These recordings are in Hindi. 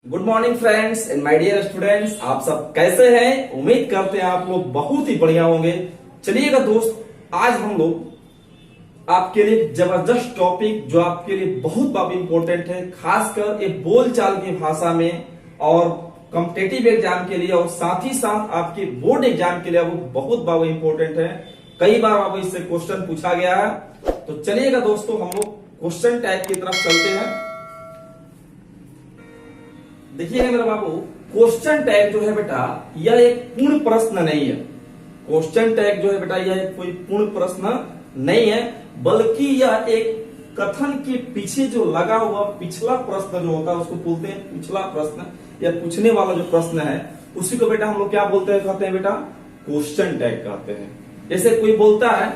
Good morning friends and my dear students, आप सब कैसे हैं? उम्मीद करते हैं आप लोग बहुत ही बढ़िया होंगे। चलिएगा दोस्त, आज हम लोग आपके लिए एक जबरदस्त टॉपिक जो आपके लिए बहुत ज्यादा इंपॉर्टेंट है, खासकर ये बोलचाल की भाषा में और कॉम्पिटेटिव एग्जाम के लिए और साथ ही साथ आपके बोर्ड एग्जाम के लिए वो बहुत ज्यादा इंपॉर्टेंट है। कई बार आपको इससे क्वेश्चन पूछा गया है। तो चलिएगा दोस्तों, हम लोग क्वेश्चन टैग की तरफ चलते हैं। देखिएगा मेरा बाबू, क्वेश्चन टैग जो है बेटा, यह एक पूर्ण प्रश्न नहीं है। क्वेश्चन टैग जो है बेटा, यह कोई पूर्ण प्रश्न नहीं है, बल्कि यह एक कथन के पीछे जो लगा हुआ पिछला प्रश्न जो होता है उसको बोलते हैं पिछला प्रश्न, या पूछने वाला जो प्रश्न है उसी को बेटा हम लोग क्या बोलते हैं, कहते हैं बेटा क्वेश्चन टैग कहते हैं। जैसे कोई बोलता है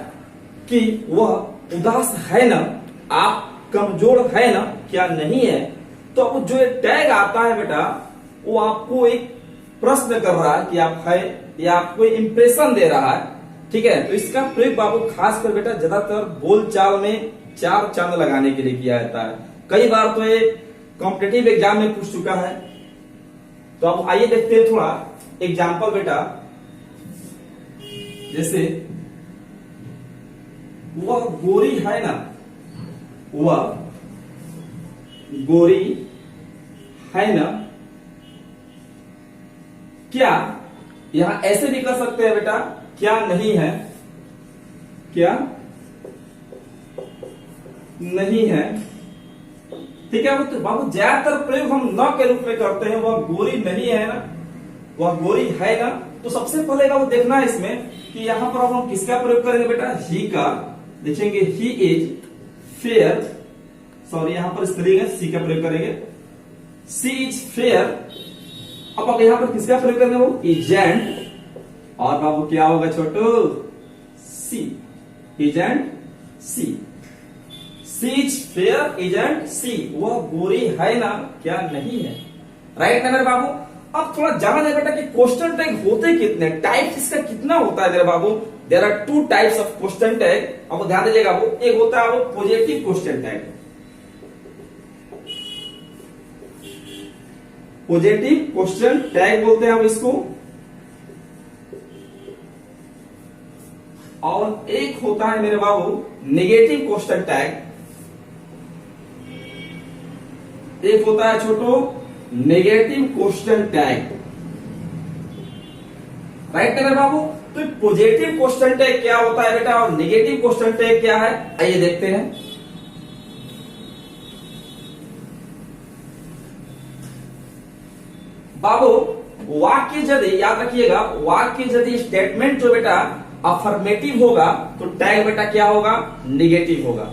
कि वह उदास है ना, आप कमजोर है ना, क्या नहीं है, तो अब जो टैग आता है बेटा वो आपको एक प्रश्न कर रहा है कि आप है, या आपको इंप्रेशन दे रहा है। ठीक है, तो इसका प्रयोग बाबू खास कर बेटा ज्यादातर बोलचाल में चार चांद लगाने के लिए किया जाता है। कई बार तो ये कॉम्पिटेटिव एग्जाम में पूछ चुका है। तो अब आइए देखते हैं थोड़ा एग्जाम्पल बेटा। जैसे वह गोरी है ना, वह गोरी है ना, क्या, यहां ऐसे भी कर सकते हैं बेटा, क्या नहीं है, क्या नहीं है। ठीक है, तो बाबू ज्यादातर प्रयोग हम न के रूप में करते हैं। वह गोरी नहीं है ना, वह गोरी है ना। तो सबसे पहले बाबू देखना है इसमें कि यहां पर हम किसका प्रयोग करेंगे बेटा, ही का। देखेंगे ही इज फेयर, सॉरी यहां पर स्त्रीलिंग है, सी का प्रयोग करेंगे, सी इज फेयर। अब यहां पर किसका प्रयोग करेंगे, वो इजेंट। और बाबू क्या होगा Chhotu, she, isn't she, she is fair, isn't she. वह गोरी है ना, क्या नहीं है। राइट ना मेरे बाबू। अब थोड़ा जाना जाए बेटा कि क्वेश्चन टैग होते कितने, टाइप इसका कितना होता है मेरे बाबू। There are two types of question tag. अब ध्यान दीजिएगा, वो एक होता है वो positive question tag, positive question tag बोलते हैं हम इसको। और एक होता है मेरे बाबू नेगेटिव क्वेश्चन टैग, एक होता है छोटो नेगेटिव क्वेश्चन टैग। राइट मेरे बाबू। तो पॉजिटिव क्वेश्चन टैग क्या होता है बेटा और नेगेटिव क्वेश्चन टैग क्या है, आइए देखते हैं। बाबू वाक्य यदि, याद रखिएगा, वाक्य यदि स्टेटमेंट जो बेटा अफर्मेटिव होगा तो टैग बेटा क्या होगा, नेगेटिव होगा।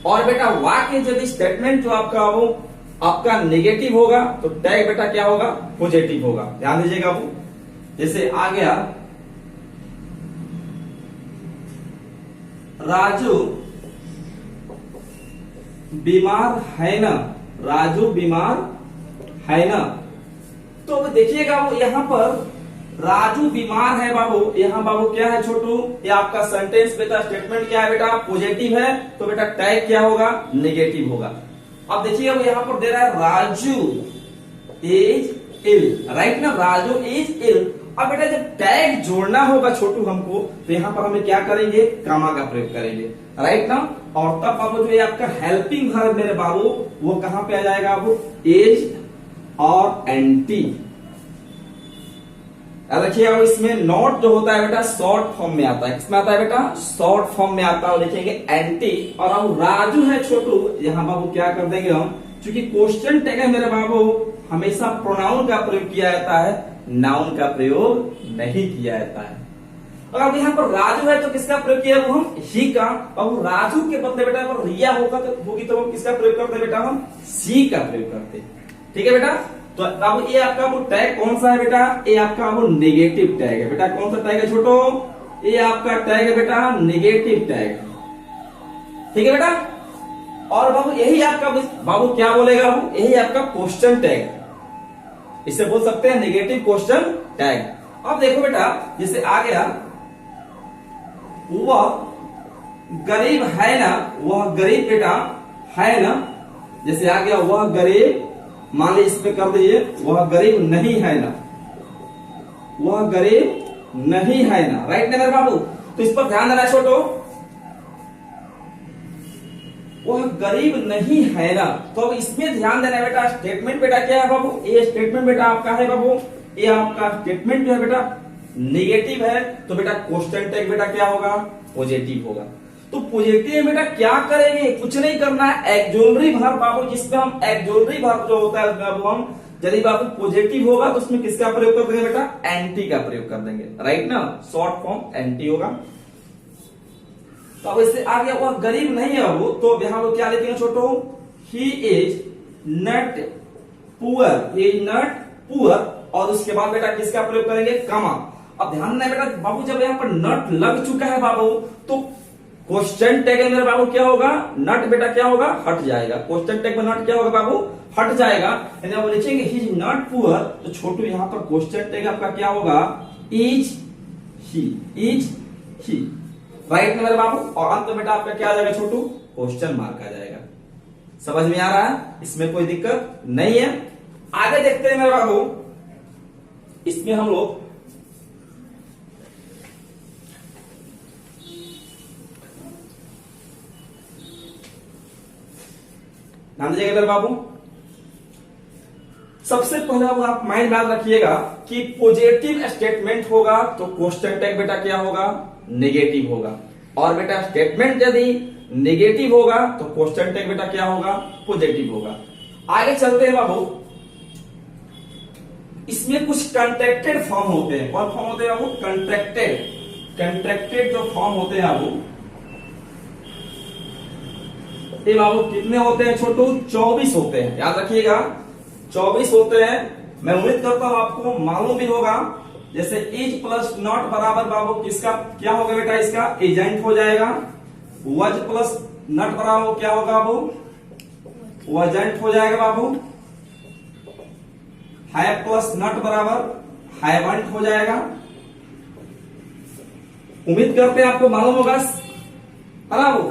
और बेटा वाक्य यदि स्टेटमेंट जो आपका नेगेटिव होगा तो टैग बेटा क्या होगा, पॉजिटिव होगा। ध्यान दीजिएगा वो। जैसे आ गया, राजू बीमार है ना, राजू बीमार है ना। तो अब देखिएगा वो यहां पर राजू बीमार है बाबू, यहां बाबू क्या है छोटू, ये आपका सेंटेंस बेटा स्टेटमेंट क्या है बेटा, पॉजिटिव है, तो बेटा टैग क्या होगा, नेगेटिव होगा। अब देखिए वो यहां पर दे रहा है राजू इज इल, राइट ना, राजू इज इल। अब बेटा जब टैग जोड़ना होगा छोटू हमको, तो यहां पर हमें क्या करेंगे, कामा का प्रयोग करेंगे, राइट ना। और तब बाबू जो ये आपका हेल्पिंग वर्ब मेरे बाबू वो कहां पे आ जाएगा, वो इज और एंटी। याद रखिए, अब इसमें नॉट जो होता है बेटा शॉर्ट फॉर्म में आता है, किसमें आता है बेटा, शॉर्ट फॉर्म में आता है। लिखेंगे एंटी। और अब राजू है छोटू, यहां बाबू क्या कर देंगे हम, क्योंकि क्वेश्चन टैग है मेरे बाबू, हमेशा प्रोनाउन का प्रयोग किया जाता है, नाउन का प्रयोग नहीं किया जाता है। और अब यहाँ पर राजू है तो किसका प्रयोग किया, वो हम ही का। और राजू के बदले बेटा अगर रिया होगा तो होगी तो हम किसका प्रयोग करते बेटा, हम सी का प्रयोग करते। ठीक है बेटा। तो अब ये आपका वो टैग कौन सा है बेटा, ये आपका वो नेगेटिव टैग है बेटा। कौन सा टैग है छोटो, ये आपका टैग है बेटा नेगेटिव टैग। ठीक है बेटा। और बाबू यही आपका बाबू क्या बोलेगा, वो यही आपका क्वेश्चन टैग, इसे बोल सकते हैं नेगेटिव क्वेश्चन टैग। अब देखो बेटा, जैसे आ गया वह गरीब है ना, वह गरीब बेटा है ना। जैसे आ गया वह गरीब मान लीजिए इसमें कर दीजिए वह गरीब नहीं है ना, वह गरीब नहीं है ना, राइट ना मेरे बाबू। तो इस पर ध्यान देना छोटो, वह गरीब नहीं है ना। तो अब इसमें ध्यान देना बेटा, स्टेटमेंट बेटा क्या है बाबू, ये स्टेटमेंट बेटा आपका है बाबू, ये आपका स्टेटमेंट जो है बेटा नेगेटिव है, तो बेटा क्वेश्चन टैग बेटा क्या होगा, पॉजिटिव होगा। तो पॉजिटिव बेटा क्या करेंगे, कुछ नहीं करना है, एक्सोलरी वर्ब बाबू, जिसमें हम एक्सोलरी वर्ब जो होता है बाबू, हम यदि बाबू पॉजिटिव होगा तो उसमें किसका प्रयोग कर देंगे बेटा, एंटी का प्रयोग कर देंगे, राइट ना, शॉर्ट फॉर्म एंटी होगा। तो अब इससे आगे वह गरीब नहीं है बाबू, तो यहां वो क्या लिखेंगे छोटो, he is not poor, he is not poor, और उसके बाद बेटा किसका प्रयोग करेंगे, कमा। अब ध्यान देना बेटा बाबू, जब यहाँ पर नट लग चुका है बाबू, तो क्वेश्चन टैग में बाबू क्या होगा, नट बेटा क्या होगा, हट जाएगा। क्वेश्चन टैग में नट क्या होगा बाबू, हट जाएगा। यानी आप लिखेंगे ही इज नॉट पुअर, तो छोटू यहाँ पर क्वेश्चन टैग आपका क्या होगा, is he, is he, right ना मेरे बाबू। और अंत में बेटा आपका क्या आ जाएगा छोटू, क्वेश्चन मार्क आ जाएगा। समझ में आ रहा है, इसमें कोई दिक्कत नहीं है। आगे देखते हैं मेरे बाबू, इसमें हम लोग ध्यान दीजिएगा मेरे बाबू। सबसे पहले अब आप माइंड में याद रखिएगा कि पॉजिटिव स्टेटमेंट होगा तो क्वेश्चन टैग बेटा क्या होगा, नेगेटिव होगा, और बेटा स्टेटमेंट यदि नेगेटिव होगा तो क्वेश्चन टैग बेटा क्या होगा, पॉजिटिव होगा। आगे चलते हैं बाबू, इसमें कुछ कंट्रैक्टेड फॉर्म होते हैं। कौन फॉर्म होते हैं बाबू, कंट्रैक्टेड, कंट्रैक्टेड जो फॉर्म होते हैं बाबू, ये बाबू कितने होते हैं छोटू, 24 होते हैं, याद रखिएगा 24 होते हैं। मैं उम्मीद करता हूं आपको मालूम भी होगा। जैसे इज प्लस नॉट बराबर बाबू किसका क्या होगा बेटा, इसका एजेंट हो जाएगा। वज प्लस नॉट बराबर क्या होगा बाबू, वजेंट हो जाएगा बाबू। हैव प्लस नॉट बराबर हैवंट हो जाएगा। उम्मीद करते हैं आपको मालूम होगा। बाबू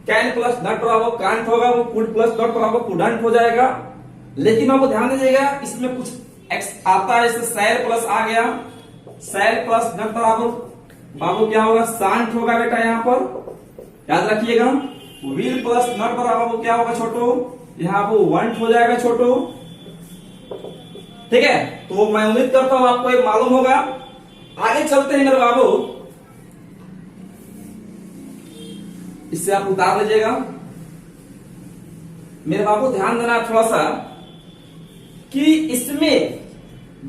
कैन प्लस नॉट बराबर कांट होगा, वो कुड प्लस नॉट बराबर कुडंट हो जाएगा। लेकिन आपको ध्यान दीजिएगा, इसमें कुछ एक्स आता है, जैसे सैल प्लस आ गया, सैल प्लस नॉट बराबर बाबू क्या होगा, सांट होगा बेटा। यहाँ पर याद रखिएगा, विल प्लस नॉट बराबर क्या होगा छोटो, यहाँ पर वांट हो जाएगा छोटो, ठीक है। तो मैं उम्मीद करता हूं आपको ये मालूम होगा। आगे चलते हैं मेरे बाबू, इससे आप उतार लीजिएगा मेरे बाबू। ध्यान देना थोड़ा सा कि इसमें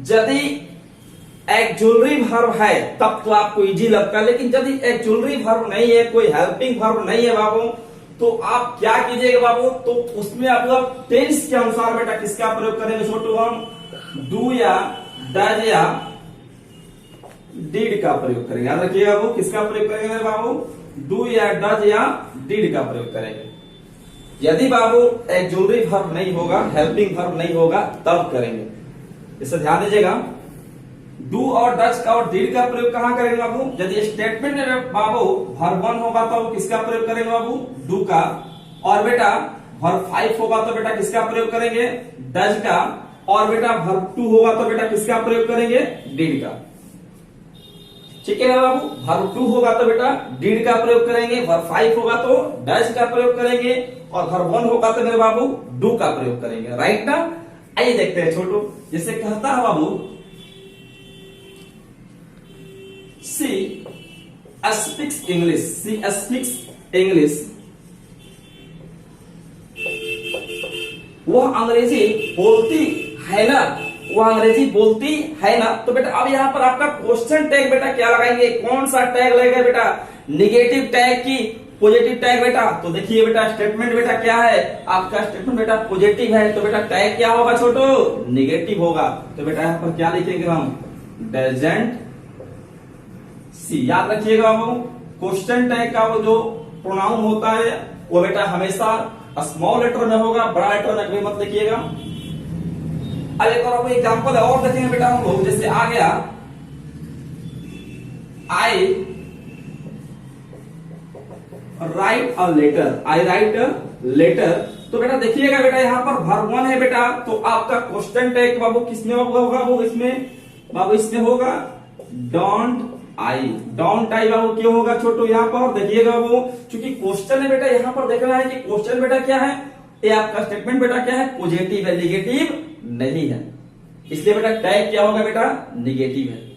यदि एक्सोलरी वर्ब है तब तो आपको इजी लगता है, लेकिन यदि एक्सोलरी वर्ब नहीं है, कोई हेल्पिंग वर्ब नहीं है बाबू, तो आप क्या कीजिएगा बाबू, तो उसमें आप टेंस के अनुसार बेटा किसका प्रयोग करेंगे छोटू, हम डू या डज या डिड का प्रयोग करेंगे। याद रखिएगा बाबू, किसका प्रयोग करेंगे मेरे बाबू, डू या डज या डिड का प्रयोग करेंगे। यदि बाबू एक्सोलरी वर्ब नहीं होगा, हेल्पिंग वर्ब नहीं होगा, तब करेंगे। इसे ध्यान दीजिएगा, डू और डज का और डिड का प्रयोग कहां करेंगे बाबू, यदि स्टेटमेंट में बाबू वर्ब 1 होगा तो किसका प्रयोग करेंगे बाबू, डू का, और बेटा वर्ब 5 होगा तो बेटा किसका प्रयोग करेंगे, डज का, और बेटा वर्ब 2 होगा तो बेटा किसका प्रयोग करेंगे, डिड का। ठीक है ना बाबू, वर्ब 2 होगा तो बेटा डिड का प्रयोग करेंगे, वर्ब 5 होगा तो डज का प्रयोग करेंगे, और वर्ब 1 होगा तो मेरे बाबू डू का प्रयोग करेंगे, राइट ना। आइए देखते हैं छोटू, जैसे कहता है बाबू, she speaks English, she speaks English, वह अंग्रेजी बोलती है ना, वह अंग्रेजी बोलती है ना। तो बेटा अब यहाँ पर आपका क्वेश्चन टैग बेटा क्या लगाएंगे, कौन सा टैग लगेगा बेटा, निगेटिव टैग की पॉजिटिव टैग बेटा। तो देखिए बेटा स्टेटमेंट बेटा क्या है, आपका स्टेटमेंट बेटा पॉजिटिव है, तो बेटा टैग क्या होगा छोटो, निगेटिव होगा। तो बेटा यहाँ पर क्या लिखेंगे हम, डजंट सी। याद रखिएगा वो क्वेश्चन टैग का वो जो प्रोनाउन होता है वो बेटा हमेशा स्मॉल लेटर में होगा, बड़ा लेटर में कभी मत लिखिएगा। अब एक और एग्जाम्पल और देखेंगे बेटा हम लोग, जैसे आ गया, I write a letter, I write a letter तो बेटा देखिएगा बेटा यहाँ पर वर्ब 1 है बेटा, तो आपका क्वेश्चन टैग बाबू किसमें होगा बाबू, इसमें होगा डोंट आई बाबू क्यों होगा छोटू यहाँ पर देखिएगा बाबू, क्योंकि क्वेश्चन है बेटा, यहाँ पर देखना है कि क्वेश्चन बेटा क्या है, ये आपका स्टेटमेंट बेटा क्या है, पॉजिटिव है, निगेटिव नहीं है, इसलिए बेटा टैग क्या होगा बेटा, निगेटिव है।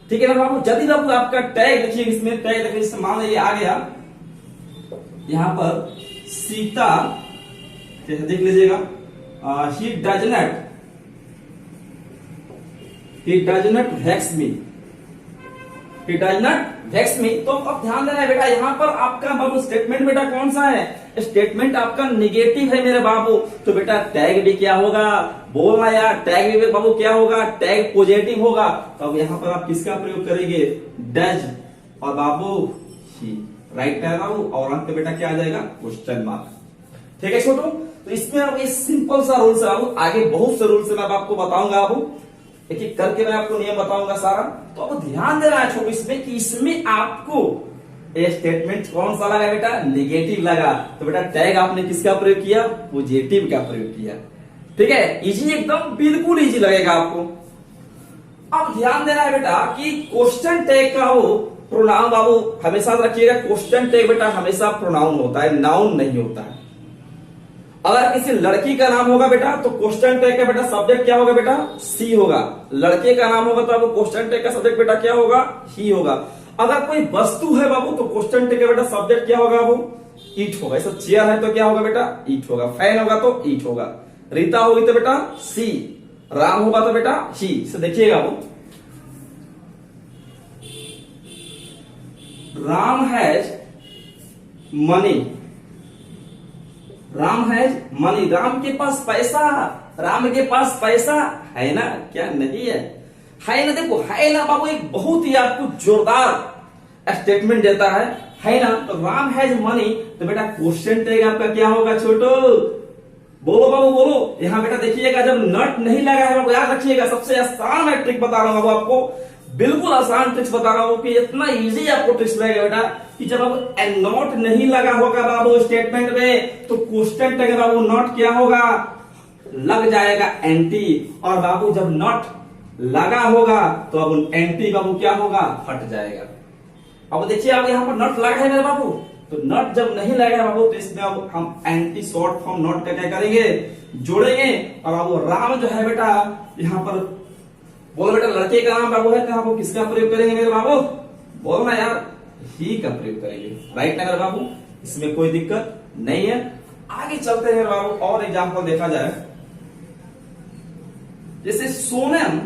ठीक है ना बाबू, यदि बाबू आपका टैग देखिए, इसमें टैग देखिए, मान लीजिए आ गया यहां पर सीता, देख लीजिएगा, ही डज नॉट वेक्स मी, तो अब ध्यान देना है बेटा, यहाँ पर आपका बाबू स्टेटमेंट बेटा कौन सा है, स्टेटमेंट आपका निगेटिव है मेरे बाबू, तो बेटा टैग भी क्या होगा, बोलना यार, टैग भी बाबू क्या होगा, टैग पॉजिटिव होगा। तो अब यहाँ पर आप किसका प्रयोग करेंगे, डज और बाबू ही, राइट है बाबू, और अंत में बेटा क्या आ जाएगा, क्वेश्चन मार्क। ठीक है छोटू, तो इसमें अब ये सिंपल सा रूल्स है बाबू, आगे बहुत से रूल्स मैं आपको बताऊंगा बाबू, एक एक करके मैं आपको नियम बताऊंगा सारा। तो अब ध्यान देना है छोटू इसमें कि इसमें आपको ये स्टेटमेंट कौन सा लगा बेटा, निगेटिव लगा, तो बेटा टैग आपने किसका प्रयोग किया, पॉजिटिव का प्रयोग किया। ठीक है, इजी, एकदम बिल्कुल इजी लगेगा आपको। अब ध्यान देना है बेटा कि क्वेश्चन टैग का हो प्रोनाउन बाबू हमेशा रखिएगा, क्वेश्चन टैग बेटा हमेशा प्रोनाउन होता है, नाउन नहीं होता है। अगर किसी लड़की का नाम होगा बेटा तो क्वेश्चन टैग का बेटा सब्जेक्ट क्या होगा बेटा, सी होगा। लड़के का नाम होगा तो आपको क्वेश्चन टैग का सब्जेक्ट बेटा क्या होगा, ही होगा। अगर कोई वस्तु है बाबू तो क्वेश्चन टैग का बेटा सब्जेक्ट क्या होगा बाबू, ईट होगा। ऐसा चेयर है तो क्या होगा बेटा, ईट होगा। फैन होगा तो ईट होगा। रीता होगी तो बेटा सी, राम होगा तो बेटा ही। इसे देखिएगा वो, Ram has money, Ram has money, Ram के पास पैसा, राम के पास पैसा है ना, क्या नहीं है, है ना। देखो है ना बाबू एक बहुत ही आपको जोरदार स्टेटमेंट देता है ना। तो राम हैज मनी, तो बेटा क्वेश्चन टैग आपका क्या होगा छोटो, बोलो बाबू बोलो। यहां बेटा देखिएगा जब नॉट नहीं लगा है बाबू, याद रखिएगा सबसे आसान मैं ट्रिक बता रहा हूं बाबू आपको, बिल्कुल आसान ट्रिक्स बता रहा हूं कि इतना इजी आपको ट्रिक्स लगेगा बेटा कि जब अब नॉट नहीं लगा होगा बाबू स्टेटमेंट में तो क्वेश्चन टैग बाबू नॉट क्या होगा, लग जाएगा एंटी। और बाबू जब नॉट लगा होगा तो अब एंटी बाबू क्या होगा, हट जाएगा। अब देखिए अब यहां पर नॉट लगा है मेरे बाबू, तो नॉट जब नहीं लगा है बाबू तो इसमें अब हम एंटी शॉर्ट फॉर्म नॉट का क्या करेंगे, जोड़ेंगे। और बाबू राम जो है बेटा यहां पर बोलो बेटा लड़के का नाम बाबू है तो आप किसका प्रयोग करेंगे मेरे बाबू, बोलना यार, ही का प्रयोग करेंगे। राइट ना मेरे बाबू, इसमें कोई दिक्कत नहीं है। आगे चलते हैं मेरे बाबू, और एग्जाम्पल देखा जाए, जैसे Sonam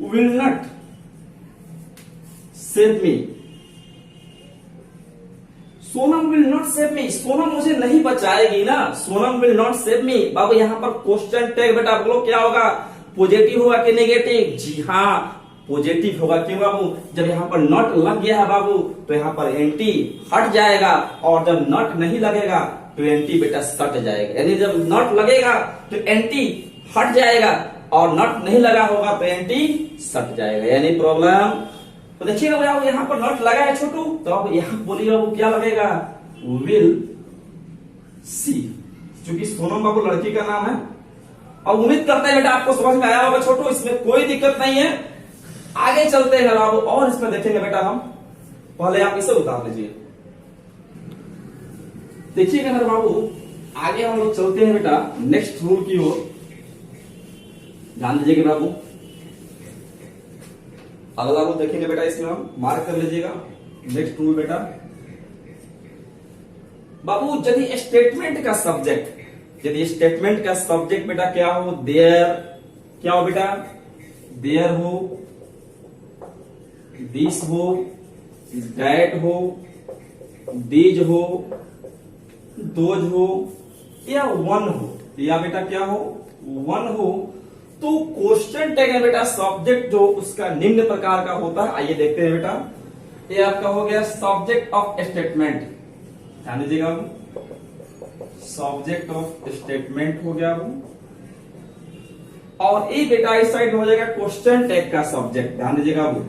will not save me, Sonam will not save me, Sonam मुझे नहीं बचाएगी ना, Sonam will not save me. बाबू यहाँ पर क्वेश्चन टैग बेटा बोलो क्या होगा, पॉजिटिव होगा कि नेगेटिव, जी हाँ पॉजिटिव होगा। क्यों बाबू, जब यहाँ पर नॉट लग गया है बाबू तो यहाँ पर एंटी हट जाएगा, और जब नॉट नहीं लगेगा तो एंटी बेटा सट जाएगा। यानी जब नॉट लगेगा तो एंटी हट जाएगा, और नॉट नहीं लगा होगा तो एंटी सट जाएगा, यानी प्रॉब्लम। तो देखिएगा भैया यहाँ पर नॉट लगा है छोटू, तो अब यहाँ बोलिएगा वो क्या लगेगा, विल सी, क्योंकि सोनम बाबू लड़की का नाम है। और उम्मीद करते हैं बेटा आपको समझ में आया होगा छोटू, इसमें कोई दिक्कत नहीं है। आगे चलते हैं बाबू और इसमें देखेंगे बेटा हम, पहले आप इसे उतार लीजिए। देखिएगा मेरे बाबू आगे हम लोग चलते हैं बेटा नेक्स्ट रूल की ओर, ध्यान दीजिएगा बाबू। अगला रूल देखेंगे बेटा, इसमें हम मार्क कर लीजिएगा नेक्स्ट रूल बेटा। बाबू यदि स्टेटमेंट का सब्जेक्ट, यदि स्टेटमेंट का सब्जेक्ट बेटा क्या हो, देयर, क्या हो बेटा, देयर हो, दिस हो, दैट हो, दीज हो, दोज हो, या वन हो, या बेटा क्या हो, वन हो, तो क्वेश्चन टैग है बेटा सब्जेक्ट जो उसका निम्न प्रकार का होता है। आइए देखते हैं बेटा, ये आपका हो गया सब्जेक्ट ऑफ स्टेटमेंट, ध्यान दीजिएगा, सब्जेक्ट ऑफ स्टेटमेंट हो गया वो। और ये बेटा इस साइड में हो जाएगा क्वेश्चन टैग का सब्जेक्ट, ध्यान दीजिएगा वो।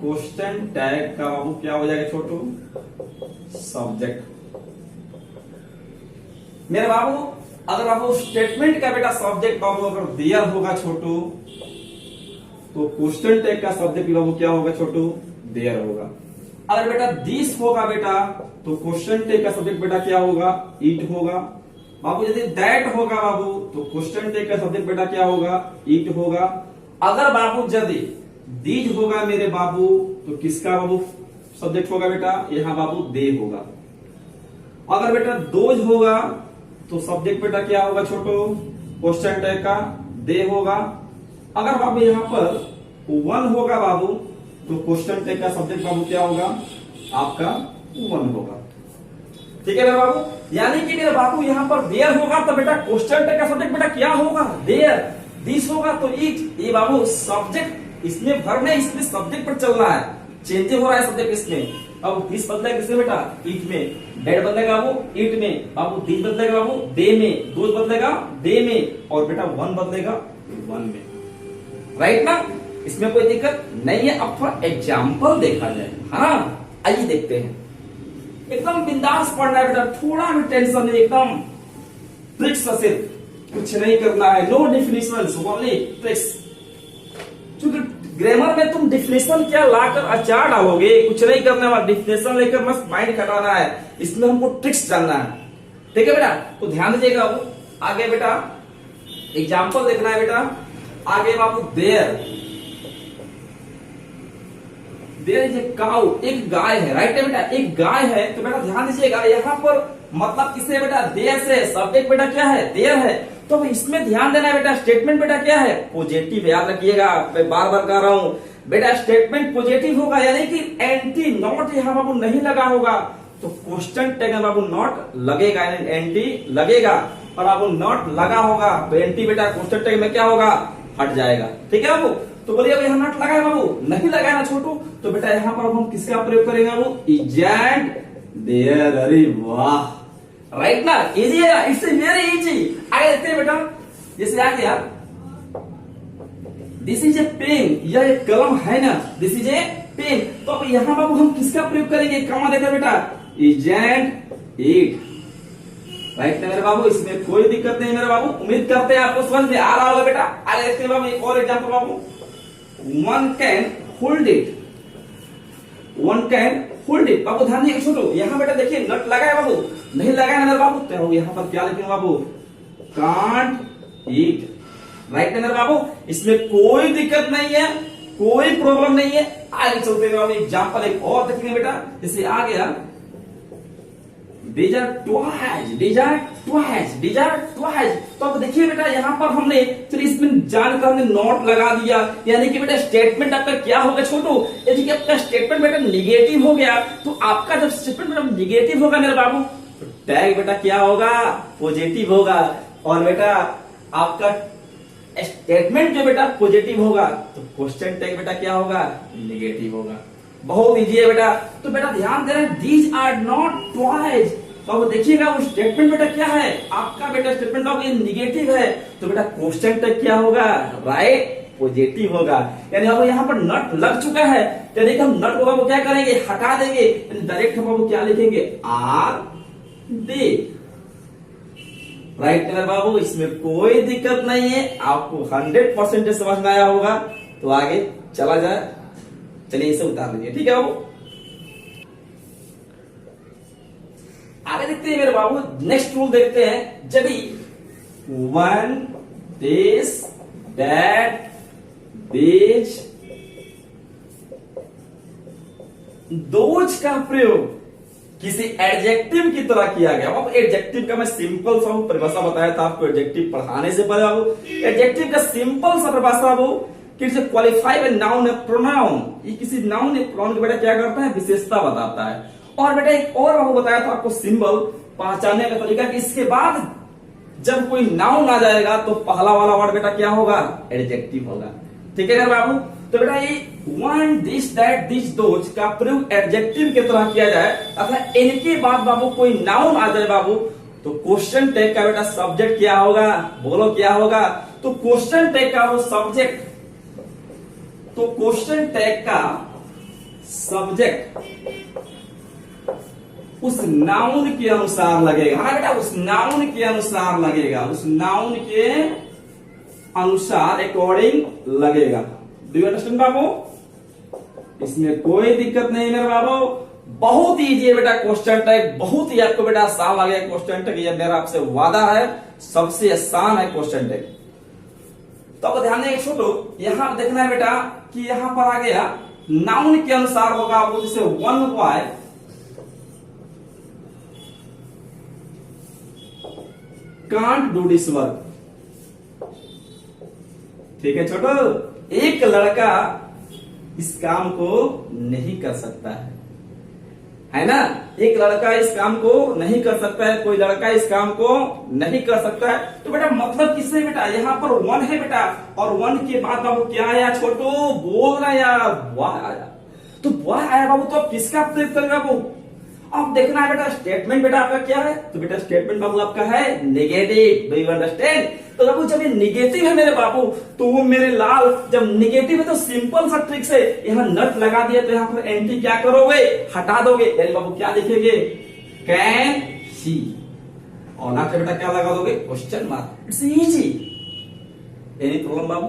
क्वेश्चन टैग का बाबू क्या हो जाएगा छोटू, सब्जेक्ट। मेरे बाबू अगर बाबू स्टेटमेंट का बेटा सब्जेक्ट बाबू अगर देयर होगा छोटू, तो क्वेश्चन टैग का सब्जेक्ट बाबू क्या होगा छोटू, देयर होगा। अगर बेटा दिस होगा बेटा, तो क्वेश्चन टैग का सब्जेक्ट बेटा क्या होगा, इट होगा। बाबू यदि दैट होगा बाबू, तो क्वेश्चन टैग का सब्जेक्ट बेटा क्या होगा, इट होगा। अगर बाबू यदि दीज होगा मेरे बाबू, तो किसका बाबू सब्जेक्ट होगा बेटा, यहां बाबू दे होगा। अगर बेटा दोज होगा, तो सब्जेक्ट बेटा क्या होगा छोटो, क्वेश्चन टैग का दे होगा। अगर बाबू यहां पर वन होगा बाबू, तो क्वेश्चन टैग का सब्जेक्ट बाबू क्या होगा, आपका वन होगा। ठीक है मेरे बाबू, यानी कि मेरे बाबू यहां पर देयर होगा तो बेटा क्वेश्चन टैग का सब्जेक्ट बेटा क्या होगा, देयर। दिस होगा तो इट। ये बाबू सब्जेक्ट इसमें वर्ब नहीं, इसमें सब्जेक्ट पर चल रहा है, चेंज हो रहा है सब्जेक्ट इसमें। अब दिस बदलेगा किसमें बेटा, इट में। डेड बदलेगा बाबू इट में। बाबू दिस बदलेगा बाबू दे में। दोज बदलेगा दे में। और बेटा वन बदलेगा वन में। राइट ना, इसमें कोई दिक्कत नहीं है। अब थोड़ा एग्जाम्पल देखा जाए, हाँ आइए देखते हैं। एकदम बिंदास पढ़ना है बेटा, थोड़ा भी टेंशन नहीं, एकदम ट्रिक्स से सिर्फ, कुछ नहीं करना है। No definition, only tricks. क्योंकि ग्रामर में तुम डिफिनेशन क्या लाकर अचार डालोगे, कुछ नहीं करने वाला, डिफिनेशन लेकर बस माइंड खटाना है। इसमें हमको ट्रिक्स जानना है। ठीक है बेटा, तो ध्यान दीजिएगा। आगे बेटा एग्जाम्पल देखना है बेटा। आगे बाबू there, there is a cow, एक गाय है। राइट है बेटा, एक गाय है। तो बेटा ध्यान दीजिएगा, यहाँ पर मतलब किससे बेटा, देयर से। सब्जेक्ट बेटा क्या है, देयर है। तो इसमें ध्यान देना है बेटा, स्टेटमेंट बेटा क्या है, पॉजिटिव। याद रखिएगा, मैं बार बार कह रहा हूं बेटा, स्टेटमेंट पॉजिटिव होगा, यानी कि एंटी नॉट यहाँ बाबू नहीं लगा होगा। तो क्वेश्चन टैग में बाबू नॉट लगेगा, यानी एंटी लगेगा। और बाबू नॉट लगा होगा, तो एंटी बेटा क्वेश्चन टैग में क्या होगा, हट जाएगा। ठीक है बाबू, तो बोलिए अब यहाँ नॉट लगा है बाबू, नहीं लगा है ना छोटू, तो बेटा यहाँ पर हम किसका प्रयोग करेंगे बाबू, इजेंट देयर। अरे वाह, राइट ना, इजी है, इट्स वेरी इजी। आगे देखते हैं बेटा, जैसे आ गया दिस इज ए पेन, यह एक कलम है ना, दिस इज ए पेन। तो अब यहाँ बाबू हम किसका प्रयोग करेंगे, कमा देते बेटा, इजेंट इट। राइट ना मेरे बाबू, इसमें कोई दिक्कत नहीं मेरे बाबू। उम्मीद करते हैं आपको समझ में आ रहा होगा बेटा। आगे देखते हैं बाबू एक और एग्जाम्पल बाबू। One can hold it, one can hold it. बाबू ध्यान दीजिए छोटू, यहाँ बेटा देखिए नट लगा है बाबू, नहीं लगा है मेरे बाबू, तो यहाँ पर क्या लिखेंगे बाबू, कांट ईट। राइट है मेरे बाबू, इसमें कोई दिक्कत नहीं है, कोई प्रॉब्लम नहीं है। आगे चलते हैं बाबू, एग्जाम्पल एक और देखेंगे बेटा। जैसे आ गया desert twice, desert twice, desert twice. तो अब देखिए बेटा, यहाँ पर हमने चलिए इसमें जानकर हमने नॉट लगा दिया, यानी कि बेटा स्टेटमेंट आपका क्या होगा छोटू, यदि कि आपका स्टेटमेंट बेटा निगेटिव हो गया, तो आपका जब स्टेटमेंट बेटा निगेटिव होगा मेरे बाबू, तो टैग बेटा क्या होगा, पॉजिटिव होगा। और बेटा आपका स्टेटमेंट जो बेटा पॉजिटिव होगा, तो क्वेश्चन टैग बेटा क्या होगा, निगेटिव होगा। बहुत इजी है बेटा। तो बेटा ध्यान दे रहे हैं, दीज आर नॉट ट्वाइस। तो अब देखिएगा वो स्टेटमेंट बेटा क्या है, आपका बेटा स्टेटमेंट अब ये निगेटिव है, तो बेटा क्वेश्चन टैग क्या होगा, राइट, पॉजिटिव होगा। यानी अब यहाँ पर नट लग चुका है, तो देखिए हम नट होगा वो क्या करेंगे, हटा देंगे, डायरेक्ट हम वो क्या लिखेंगे, आर दे। राइट मेरे बाबू, इसमें कोई दिक्कत नहीं है, आपको 100% समझ में आया होगा। तो आगे चला जाए, चलिए इसे उतार लीजिए। ठीक है बाबू, आगे देखते हैं मेरे बाबू, नेक्स्ट रूल देखते हैं। जब one, this, that, this, those का प्रयोग किसी एडजेक्टिव की तरह किया गया। अब एडजेक्टिव का मैं सिंपल सा परिभाषा बताया था आपको, एडजेक्टिव पढ़ाने से पहले बाबू एडजेक्टिव का सिंपल सा परिभाषा बाबू, किसी क्वालिफाई बाय नाउन है प्रोनाउन, ये किसी नाउन है प्रोनाउन के बेटा क्या करता है, विशेषता बताता है। और बेटा एक और बाबू बताया था आपको सिंबल पहचानने का तरीका, कि इसके बाद जब कोई नाउन आ जाएगा तो पहला वाला वर्ड बेटा क्या होगा, एडजेक्टिव होगा। ठीक है बाबू, तो बेटा ये one, this, that, this, those का प्रयोग एडजेक्टिव की तरह किया जाए, अथवा इनके बाद बाबू कोई नाउन आ जाए बाबू, तो क्वेश्चन टैग का बेटा सब्जेक्ट क्या होगा, बोलो क्या होगा, तो क्वेश्चन टैग का वो सब्जेक्ट, तो क्वेश्चन टैग का सब्जेक्ट उस नाउन के अनुसार लगेगा, है ना बेटा, उस नाउन के अनुसार लगेगा, उस नाउन के अनुसार अकॉर्डिंग लगेगा। डू यू अंडरस्टैंड बाबू? इसमें कोई दिक्कत नहीं मेरे बाबू, बहुत इजी है बेटा क्वेश्चन टैग, बहुत ही आपको बेटा आसान लगेगा क्वेश्चन टैग, ये मेरा आपसे वादा है, सबसे आसान है क्वेश्चन टैग। तो अब ध्यान देंगे छोटो, यहां देखना है बेटा कि यहां पर आ गया नाउन के अनुसार होगा, वो जैसे 1 boy can't do this work. ठीक है छोटो, एक लड़का इस काम को नहीं कर सकता है ना, एक लड़का इस काम को नहीं कर सकता है, कोई लड़का इस काम को नहीं कर सकता है। तो बेटा मतलब किससे बेटा, यहाँ पर 1 है बेटा, और 1 के बाद बाबू क्या आया छोटो, बोल रहा यार, बॉय आया। तो बॉय आया बाबू, तो अब किसका प्रयोग करेगा बाबू? अब देखना है बेटा स्टेटमेंट बेटा आपका क्या है, तो बेटा स्टेटमेंट बाबू आपका है नेगेटिव। Do you understand? तो बाबू जब ये नेगेटिव है मेरे बाबू, तो वो मेरे लाल जब नेगेटिव है तो सिंपल सा ट्रिक से यहाँ नट लगा दिया, तो यहाँ पर एंटी क्या करोगे, हटा दोगे, यानी बाबू क्या लिखेंगे, कैन सी, और ना बेटा क्या लगा दोगे, question mark. It's easy, any problem बाबू?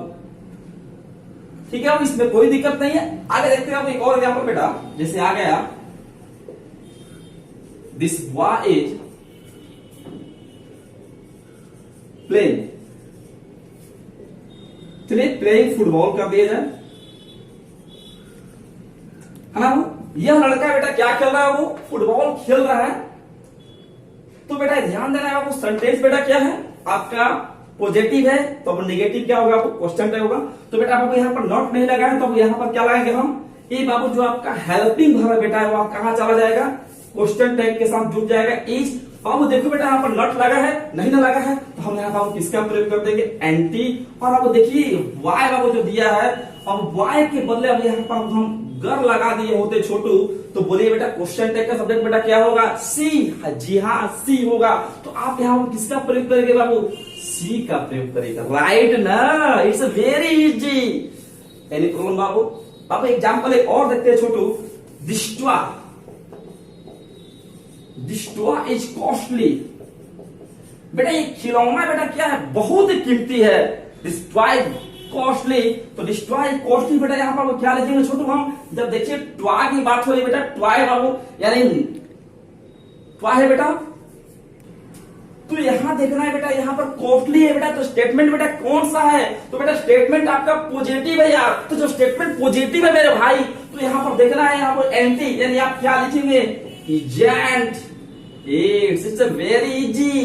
ठीक है, अब इसमें कोई दिक्कत नहीं है। आगे देखते हैं एक और एग्जाम्पल बेटा, जैसे आ गया दिस बॉय इज प्लेइंग, चलिए प्लेइंग फुटबॉल कर दिया जाए, है ना। यह लड़का बेटा क्या खेल रहा है, वो फुटबॉल खेल रहा है। तो बेटा ध्यान देना है, वो सेंटेंस बेटा क्या है आपका, पॉजिटिव है, तो अब नेगेटिव क्या होगा, आपको क्वेश्चन टैग होगा। तो बेटा आपको यहाँ पर नॉट नहीं लगा है, तो अब यहाँ पर क्या लगाएंगे हम, ये बाबू जो आपका हेल्पिंग वर्ब बेटा है, वो कहां चला जाएगा, क्वेश्चन टैग के साथ जुड़ जाएगा, इज। अब देखो बेटा यहाँ पर नॉट लगा है, नहीं ना लगा है, तो हम यहाँ पर किसका प्रयोग कर देंगे, एंटी। और अब देखिए वाई बाबू जो दिया है, अब वाई के बदले अब यहाँ पर हम गर लगा दिए होते छोटू, तो बोलिए बेटा क्वेश्चन टैग का सब्जेक्ट बेटा क्या होगा, सी। जी हाँ सी होगा। तो आप यहाँ पर किसका प्रयोग करेंगे बाबू, सी का प्रयोग करेगा, राइट ना। It's very easy, any problem बाबू? अब एग्जाम्पल एक और देखते हैं छोटू, डिस्ट्रॉय, डिस्ट्रॉय इज कॉस्टली। बेटा ये खिलौना बेटा क्या है, बहुत ही कीमती है, डिस्ट्रॉय कॉस्टली। तो डिस्ट्रॉय कॉस्टली बेटा यहाँ पर क्या लिखेंगे छोटू, हम जब देखिए टॉय की बात हो रही बेटा, टॉय बाबू यानी टॉय है बेटा, तो यहां देखना है बेटा यहाँ पर कॉस्टली है बेटा, तो स्टेटमेंट बेटा कौन सा है, तो बेटा स्टेटमेंट आपका पॉजिटिव है यार। तो जो स्टेटमेंट पॉजिटिव है मेरे भाई, तो यहाँ पर देखना है, यहाँ पर एंटी, यानी आप क्या लिखेंगे, isn't. It's very easy,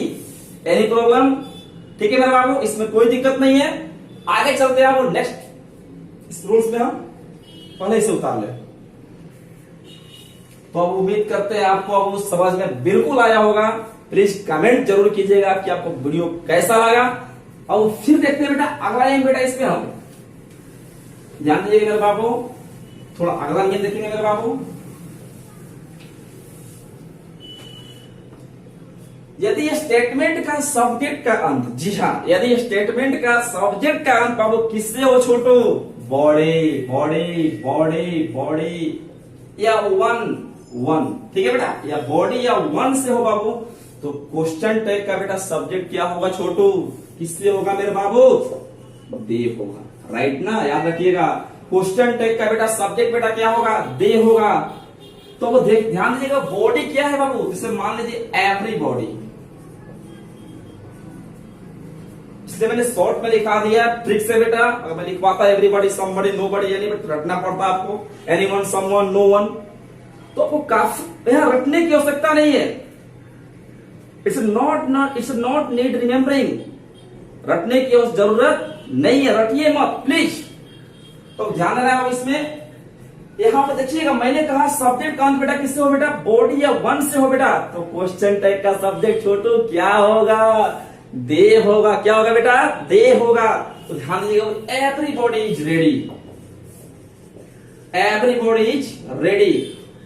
any problem? ठीक है मेरे बाबू, इसमें कोई दिक्कत नहीं है। आगे चलते हैं वो नेक्स्ट इस रूल्स में, हम पहले से उतार ले। तो अब उम्मीद करते हैं आपको अब वो समझ में बिल्कुल आया होगा। प्लीज कमेंट जरूर कीजिएगा कि आपको वीडियो कैसा लगा। अब फिर देखते हैं बेटा अगला नियम बेटा, इसमें हम ध्यान दीजिएगा मेरे बाबू, थोड़ा अगला नियम देखेंगे मेरे बाबू। यदि स्टेटमेंट का सब्जेक्ट का अंत, जी हाँ, यदि स्टेटमेंट का सब्जेक्ट का अंत बाबू किससे हो छोटू, बॉडी बॉडी बॉडी बॉडी या वन, ठीक है बेटा, या बॉडी या वन से हो बाबू, तो क्वेश्चन टैग का बेटा सब्जेक्ट क्या होगा छोटू, किससे होगा मेरे बाबू, दे होगा, राइट ना, याद रखिएगा। क्वेश्चन टैग का बेटा सब्जेक्ट बेटा क्या होगा, दे होगा। तो वो ध्यान दीजिएगा, बॉडी क्या है बाबू, जैसे मान लीजिए एवरी बॉडी, इसलिए मैंने शॉर्ट में लिखा दिया ट्रिक से बेटा। अगर मैं लिखवाता एवरीबॉडी समबडी नोबडी, यानी रटना पड़ता आपको, एनीवन समवन नो वन, तो आपको काफी यहां रटने की आवश्यकता नहीं है। इट्स नॉट नीड रिमेम्बरिंग, रटने की जरूरत नहीं है, रटिए मत प्लीज। तो ध्यान रहा है इसमें, यहां पर देखिएगा मैंने कहा सब्जेक्ट का अंत बेटा किससे हो बेटा, बॉडी या वन से हो बेटा, तो क्वेश्चन टैग का सब्जेक्ट छोटू क्या होगा, दे होगा। क्या होगा बेटा, दे होगा। तो ध्यान दीजिएगा, everybody is ready, everybody is ready,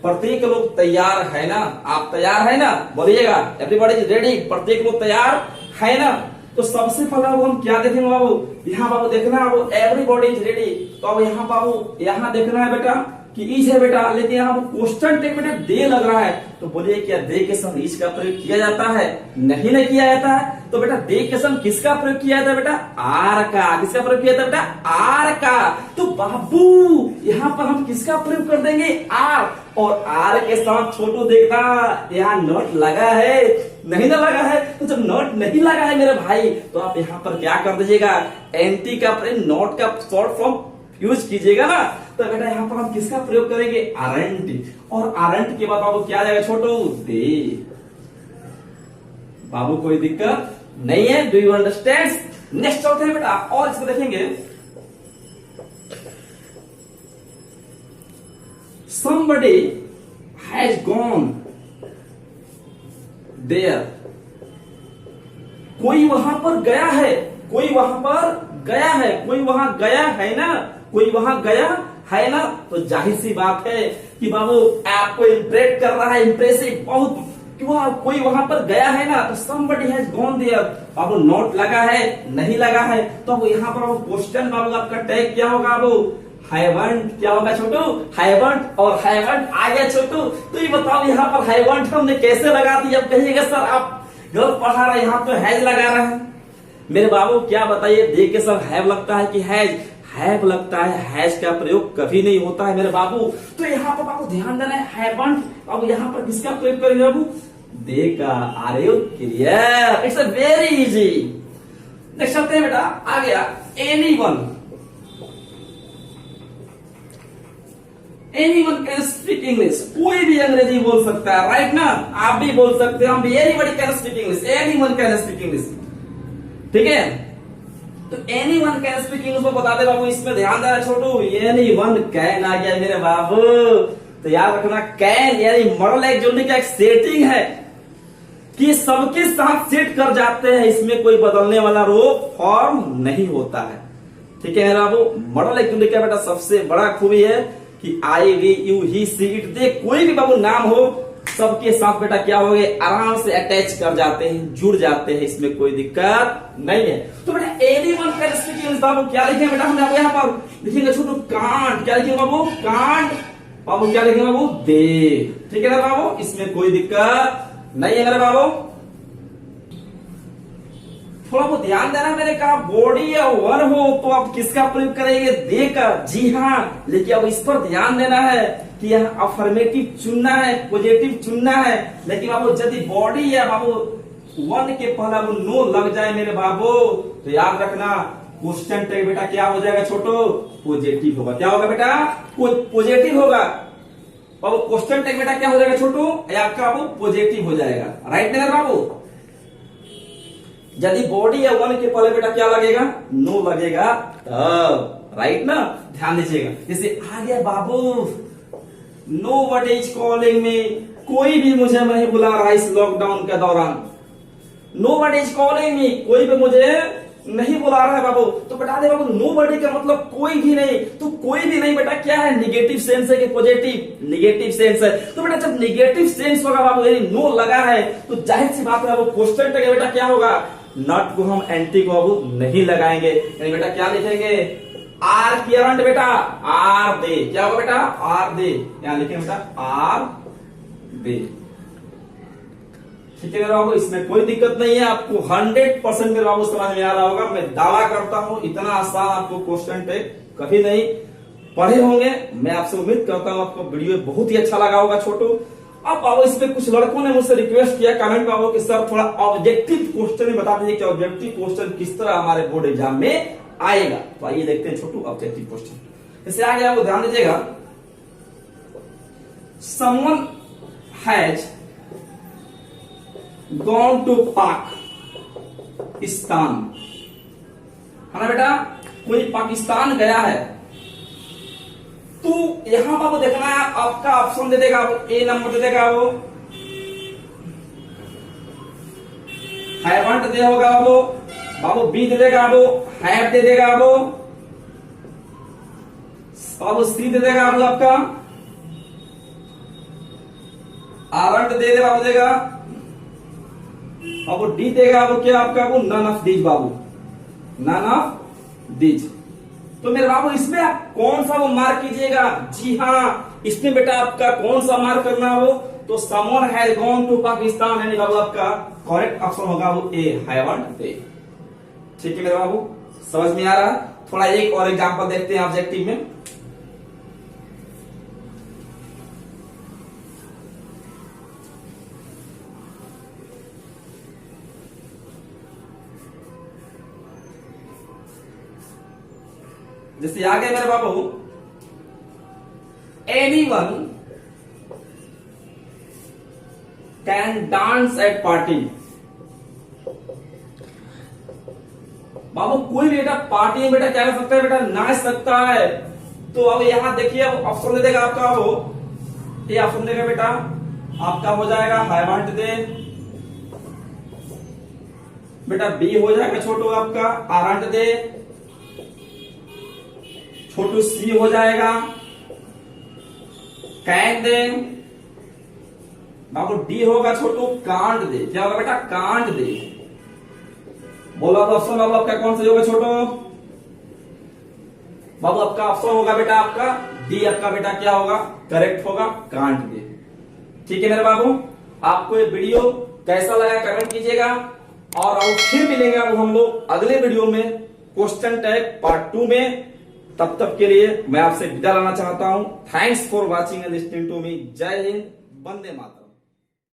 प्रत्येक लोग तैयार है ना, आप तैयार है ना, बोलिएगा एवरीबॉडी इज रेडी, प्रत्येक लोग तैयार है ना। तो सबसे पहला वो हम क्या देखेंगे बाबू, यहाँ बाबू देखना है वो एवरीबॉडी इज रेडी। तो अब यहाँ बाबू यहाँ देखना है बेटा कि इज है बेटा, लेकिन यहाँ पर क्वेश्चन टैग बेटा दे लग रहा है, तो बोलिए क्या दे के समय इज का प्रयोग किया जाता है? नहीं ना किया जाता है। तो बेटा दे के समय किसका प्रयोग किया जाता है बेटा? आर का। किसका प्रयोग किया जाता है बेटा? आर का। तो बाबू यहाँ पर हम किसका प्रयोग कर देंगे? आर। और आर के साथ छोटू देखना यहाँ नोट लगा है, नहीं ना लगा है? तो जब नोट नहीं लगा है मेरे भाई, तो आप यहाँ पर क्या कर दीजिएगा? एंटी का नोट का शॉर्ट फॉर्म यूज कीजिएगा ना। तो बेटा यहाँ पर हम किसका प्रयोग करेंगे? आरंट। और आरंट के बाद बाबू क्या आ जाएगा छोटू? दे। बाबू कोई दिक्कत नहीं है? Do you understand? नेक्स्ट चलते हैं बेटा और इसको देखेंगे। somebody has gone there, कोई वहां पर गया है, कोई वहां पर गया है, कोई वहां गया है ना, कोई वहां गया है ना। तो जाहिर सी बात है कि बाबू आपको इंप्रेस कर रहा है, इंप्रेसिव बहुत, कि वह कोई वहां पर गया है ना। तो somebody has gone there, Babu note लगा है, नहीं लगा है, तो अब यहाँ पर क्वेश्चन बाबू आपका टैग क्या होगा? बाबू हैवंट। क्या होगा छोटू? हैवंट। और हैवंट आ गया छोटू। तो ये बताओ यहाँ पर हैवंट हमने कैसे लगा दी? अब कहिएगा सर आप गलत पढ़ा रहे, यहाँ तो हैज लगा रहे हैं। मेरे बाबू क्या बताइए, देख के सर हैव लगता है कि हैज? हैव लगता है, हैज का प्रयोग कभी नहीं होता है मेरे बाबू। तो यहाँ पर बाबू ध्यान देना है, हैवंट। अब यहाँ पर किसका प्रयोग करेंगे बाबू? दे का। Are you clear? It's a very easy. Next चलते हैं बेटा, आ गया anyone. Anyone can speak English, कोई भी अंग्रेजी बोल सकता है, राइट ना? आप भी बोल सकते हैं, हम भी। Anybody can speak English, anyone can speak English, ठीक है? तो एनीवन कैन स्पीक इंग्लिश को बता दे बाबू, इसमें ध्यान देना छोटू। एनीवन कैन आ गया मेरे बाबू। तो याद रखना, कैन यानी मॉडल एक्सोनिक का एक सेटिंग है कि सबके साथ सेट कर जाते हैं, इसमें कोई बदलने वाला रूप फॉर्म नहीं होता है, ठीक है मेरा बाबू? मॉडल एक्सोनिक का बेटा सबसे बड़ा खूबी है कि I, we, you, he, she, it, they, कोई भी बाबू नाम हो, सबके साथ बेटा क्या हो गए? आराम से अटैच कर जाते हैं, जुड़ जाते हैं, इसमें कोई दिक्कत नहीं है। तो बेटा एनीवन कैन स्पीक इंग्लिश, बाबू क्या लिखेंगे बेटा? हमने अब यहाँ पर लिखेंगे छोटू कांट। क्या लिखेंगे बाबू? कांट। बाबू क्या लिखेंगे बाबू? दे। ठीक है ना बाबू? इसमें कोई दिक्कत नहीं है मेरे बाबू। थोड़ा बहुत ध्यान देना, मैंने कहा बॉडी या वन हो तो आप किसका प्रयोग करेंगे? दे का। जी हाँ, लेकिन अब इस पर ध्यान देना है कि यहाँ अफर्मेटिव चुनना है, पॉजिटिव चुनना है। लेकिन बाबू यदि बॉडी या बाबू वन के पहला वो नो लग जाए मेरे बाबू, तो याद रखना क्वेश्चन टैग बेटा क्या हो जाएगा छोटो? पॉजिटिव होगा। क्या होगा बेटा? पॉजिटिव होगा। बाबू क्वेश्चन टैग बेटा क्या हो जाएगा छोटू? आपका बाबू पॉजिटिव हो जाएगा, राइट मेरे बाबू? यदि बॉडी या वन के पहले बेटा क्या लगेगा? नो लगेगा, तब राइट ना? ध्यान दीजिएगा। जैसे आ गया बाबू, nobody is calling me, कोई भी मुझे नहीं बुला रहा इस लॉकडाउन के दौरान। Nobody is calling me, कोई भी मुझे नहीं बुला रहा है बाबू। तो बता दे बाबू, नो बडी का मतलब कोई भी नहीं। तो कोई भी नहीं बेटा क्या है? निगेटिव सेंस है कि पॉजिटिव? निगेटिव सेंस है। तो बेटा जब निगेटिव सेंस होगा बाबू, यानी नो लगा है, तो जाहिर सी बात है बाबू क्वेश्चन टैग बेटा क्या होगा? नॉट को हम एंटी को बाबू नहीं लगाएंगे, यानी बेटा क्या लिखेंगे? आर क्लियरेंट बेटा, आर दे। क्या होगा बेटा? Are they. यहां लिखेंगे बेटा आर दे, ठीक है मेरे बाबू? इसमें कोई दिक्कत नहीं है। आपको 100% मेरे बाबू समझ में आ रहा होगा। मैं दावा करता हूं इतना आसान आपको क्वेश्चन टैग कभी नहीं पढ़े होंगे। मैं आपसे उम्मीद करता हूं आपको वीडियो बहुत ही अच्छा लगा होगा छोटू। अब बाबू इसमें कुछ लड़कों ने मुझसे रिक्वेस्ट किया कमेंट बाबू कि सर थोड़ा ऑब्जेक्टिव क्वेश्चन बता दीजिए कि ऑब्जेक्टिव क्वेश्चन किस तरह हमारे बोर्ड एग्जाम में आएगा। तो आइए देखते हैं छोटू ऑब्जेक्टिव क्वेश्चन। इससे आगे आपको ध्यान दीजिएगा, someone has gone to Pakistan, है ना बेटा? कोई पाकिस्तान गया है। तो यहां बाबू देखना है, आपका ऑप्शन दे देगा, ए नंबर दे देगा वो, हैवंट दे होगा वो बाबू, बी दे देगा वो, हैव दे देगा वो बाबू, सी दे देगा बाबू आपका, आरंट दे दे बाबू देगा बाबू, डी देगा बाबू क्या आपका बाबू? None of these none, none of दीज। तो मेरे बाबू इसमें आप कौन सा वो मार्क कीजिएगा? जी हाँ, इसमें बेटा आपका कौन सा मार्क करना हो? तो someone has gone to Pakistan, यानी बाबू आपका करेक्ट ऑप्शन होगा वो ए, आई वांट दे। ठीक है मेरे बाबू, समझ में आ रहा? थोड़ा एक और एग्जांपल देखते हैं ऑब्जेक्टिव में। जैसे आगे मेरे बाबू, anyone can dance at party. बाबू कोई भी बेटा पार्टी में बेटा क्या कर सकता है? बेटा नाच सकता है। तो अब यहां देखिए, अब ऑप्शन दे देगा आपका वो, ये ऑप्शन देगा बेटा आपका हो जाएगा आई वांट दे, बेटा बी हो जाएगा छोटू आपका आरंट दे, छोटू सी हो जाएगा कैन दे, बाबू डी होगा छोटू कांट दे। क्या होगा बेटा? Can't they. बोलो अब ऑप्शन बाबू आपका कौन सा होगा छोटू? बाबू आपका ऑप्शन होगा बेटा आपका डी, आपका बेटा क्या होगा? करेक्ट होगा, कांट दे। ठीक है मेरे बाबू, आपको ये वीडियो कैसा लगा कमेंट कीजिएगा, और अब फिर मिलेंगे अब हम लोग अगले वीडियो में क्वेश्चन टैग पार्ट 2 में। तब तक के लिए मैं आपसे विदा लेना चाहता हूं। Thanks for watching and listening to me. जय हिंद, वंदे मातरम।